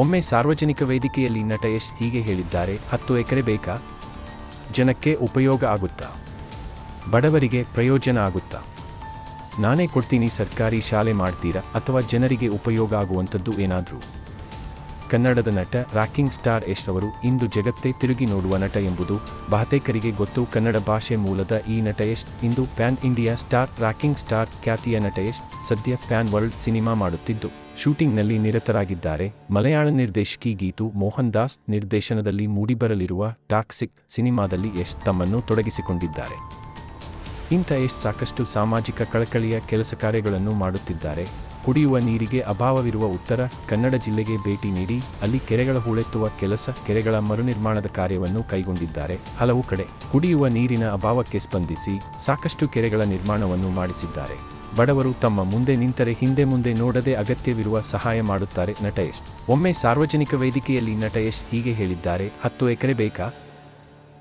ಒಮ್ಮೆ ಸಾರ್ವಜನಿಕ ವೇದಿಕೆಯಲ್ಲಿ ನಟ ಯಶ್ ಹೀಗೆ ಹೇಳಿದ್ದಾರೆ, 10 ಎಕರೆ ಬೇಕಾ? ಜನಕ್ಕೆ ಉಪಯೋಗ ಆಗುತ್ತಾ? ಬಡವರಿಗೆ ಪ್ರಯೋಜನ ಆಗುತ್ತಾ? ನಾನೇ ಕೊಡ್ತೀನಿ. ಸರ್ಕಾರಿ ಶಾಲೆ ಮಾಡ್ತೀರಾ ಅಥವಾ ಜನರಿಗೆ ಉಪಯೋಗ ಆಗುವಂಥದ್ದು ಏನಾದರೂ? ಕನ್ನಡದ ನಟ ರಾಕಿಂಗ್ ಸ್ಟಾರ್ ಯಶ್ ಅವರು ಇಂದು ಜಗತ್ತೇ ತಿರುಗಿ ನೋಡುವ ನಟ ಎಂಬುದು ಬಹುತೇಕರಿಗೆ ಗೊತ್ತು. ಕನ್ನಡ ಭಾಷೆ ಮೂಲದ ಈ ನಟ ಯಶ್ ಇಂದು pan India star. Rocking star ಖ್ಯಾತಿಯ ನಟ ಯಶ್ ಸದ್ಯ ಪ್ಯಾನ್ ವರ್ಲ್ಡ್ ಸಿನಿಮಾ ಮಾಡುತ್ತಿದ್ದು ಶೂಟಿಂಗ್ನಲ್ಲಿ ನಿರತರಾಗಿದ್ದಾರೆ. ಮಲಯಾಳ ನಿರ್ದೇಶಕಿ ಗೀತು ಮೋಹನ್ ದಾಸ್ ನಿರ್ದೇಶನದಲ್ಲಿ ಮೂಡಿಬರಲಿರುವ ಟಾಕ್ಸಿಕ್ ಸಿನಿಮಾದಲ್ಲಿ ಯಶ್ ತಮ್ಮನ್ನು ತೊಡಗಿಸಿಕೊಂಡಿದ್ದಾರೆ. ಇಂಥ ಯಶ್ ಸಾಕಷ್ಟು ಸಾಮಾಜಿಕ ಕಳಕಳಿಯ ಕೆಲಸ ಕಾರ್ಯಗಳನ್ನು ಮಾಡುತ್ತಿದ್ದಾರೆ. ಕುಡಿಯುವ ನೀರಿಗೆ ಅಭಾವವಿರುವ ಉತ್ತರ ಕನ್ನಡ ಜಿಲ್ಲೆಗೆ ಭೇಟಿ ನೀಡಿ ಅಲ್ಲಿ ಕೆರೆಗಳ ಹೂಳೆತ್ತುವ ಕೆಲಸ, ಕೆರೆಗಳ ಮರುನಿರ್ಮಾಣದ ಕಾರ್ಯವನ್ನು ಕೈಗೊಂಡಿದ್ದಾರೆ. ಹಲವು ಕಡೆ ಕುಡಿಯುವ ನೀರಿನ ಅಭಾವಕ್ಕೆ ಸ್ಪಂದಿಸಿ ಸಾಕಷ್ಟು ಕೆರೆಗಳ ನಿರ್ಮಾಣವನ್ನು ಮಾಡಿಸಿದ್ದಾರೆ. ಬಡವರು ತಮ್ಮ ಮುಂದೆ ನಿಂತರೆ ಹಿಂದೆ ಮುಂದೆ ನೋಡದೆ ಅಗತ್ಯವಿರುವ ಸಹಾಯ ಮಾಡುತ್ತಾರೆ ನಟ ಯಶ್. ಒಮ್ಮೆ ಸಾರ್ವಜನಿಕ ವೇದಿಕೆಯಲ್ಲಿ ನಟ ಯಶ್ ಹೀಗೆ ಹೇಳಿದ್ದಾರೆ, 10 ಎಕರೆ ಬೇಕಾ?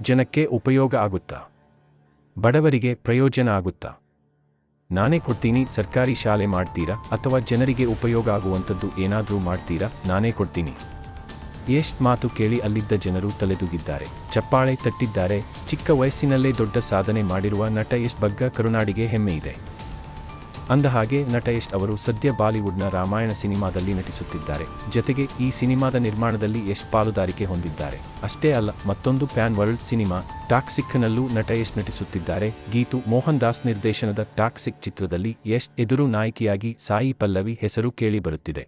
ಜನಕ್ಕೆ ಉಪಯೋಗ ಆಗುತ್ತಾ? ಬಡವರಿಗೆ ಪ್ರಯೋಜನ ಆಗುತ್ತಾ? ನಾನೇ ಕೊಡ್ತೀನಿ. ಸರ್ಕಾರಿ ಶಾಲೆ ಮಾಡ್ತೀರಾ ಅಥವಾ ಜನರಿಗೆ ಉಪಯೋಗ ಆಗುವಂಥದ್ದು ಏನಾದರೂ ಮಾಡ್ತೀರಾ? ನಾನೇ ಕೊಡ್ತೀನಿ. ಯಶ್ ಮಾತು ಕೇಳಿ ಅಲ್ಲಿದ್ದ ಜನರು ತಲೆದೂಗಿದ್ದಾರೆ, ಚಪ್ಪಾಳೆ ತಟ್ಟಿದ್ದಾರೆ. ಚಿಕ್ಕ ವಯಸ್ಸಿನಲ್ಲೇ ದೊಡ್ಡ ಸಾಧನೆ ಮಾಡಿರುವ ನಟ ಯಶ್ ಬಗ್ಗೆ ಕರುನಾಡಿಗೆ ಹೆಮ್ಮೆ ಇದೆ. ಅಂದಹಾಗೆ ನಟ ಯಶ್ ಅವರು ಸದ್ಯ ಬಾಲಿವುಡ್ನ ರಾಮಾಯಣ ಸಿನಿಮಾದಲ್ಲಿ ನಟಿಸುತ್ತಿದ್ದಾರೆ. ಜತೆಗೆ ಈ ಸಿನಿಮಾದ ನಿರ್ಮಾಣದಲ್ಲಿ ಯಶ್ ಪಾಲುದಾರಿಕೆ ಹೊಂದಿದ್ದಾರೆ. ಅಷ್ಟೇ ಅಲ್ಲ, ಮತ್ತೊಂದು ಪ್ಯಾನ್ ವರ್ಲ್ಡ್ ಸಿನಿಮಾ ಟಾಕ್ಸಿಕ್ನಲ್ಲೂ ನಟ ಯಶ್ ನಟಿಸುತ್ತಿದ್ದಾರೆ. ಗೀತು ಮೋಹನ್ ದಾಸ್ ನಿರ್ದೇಶನದ ಟಾಕ್ಸಿಕ್ ಚಿತ್ರದಲ್ಲಿ ಯಶ್ ಎದುರು ನಾಯಕಿಯಾಗಿ ಸಾಯಿ ಪಲ್ಲವಿ ಹೆಸರು ಕೇಳಿಬರುತ್ತಿದೆ.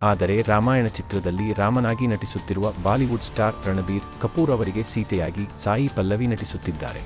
ಆದರೆ ರಾಮಾಯಣ ಚಿತ್ರದಲ್ಲಿ ರಾಮನಾಗಿ ನಟಿಸುತ್ತಿರುವ ಬಾಲಿವುಡ್ ಸ್ಟಾರ್ ರಣಬೀರ್ ಕಪೂರ್ ಅವರಿಗೆ ಸೀತೆಯಾಗಿ ಸಾಯಿ ಪಲ್ಲವಿ ನಟಿಸುತ್ತಿದ್ದಾರೆ.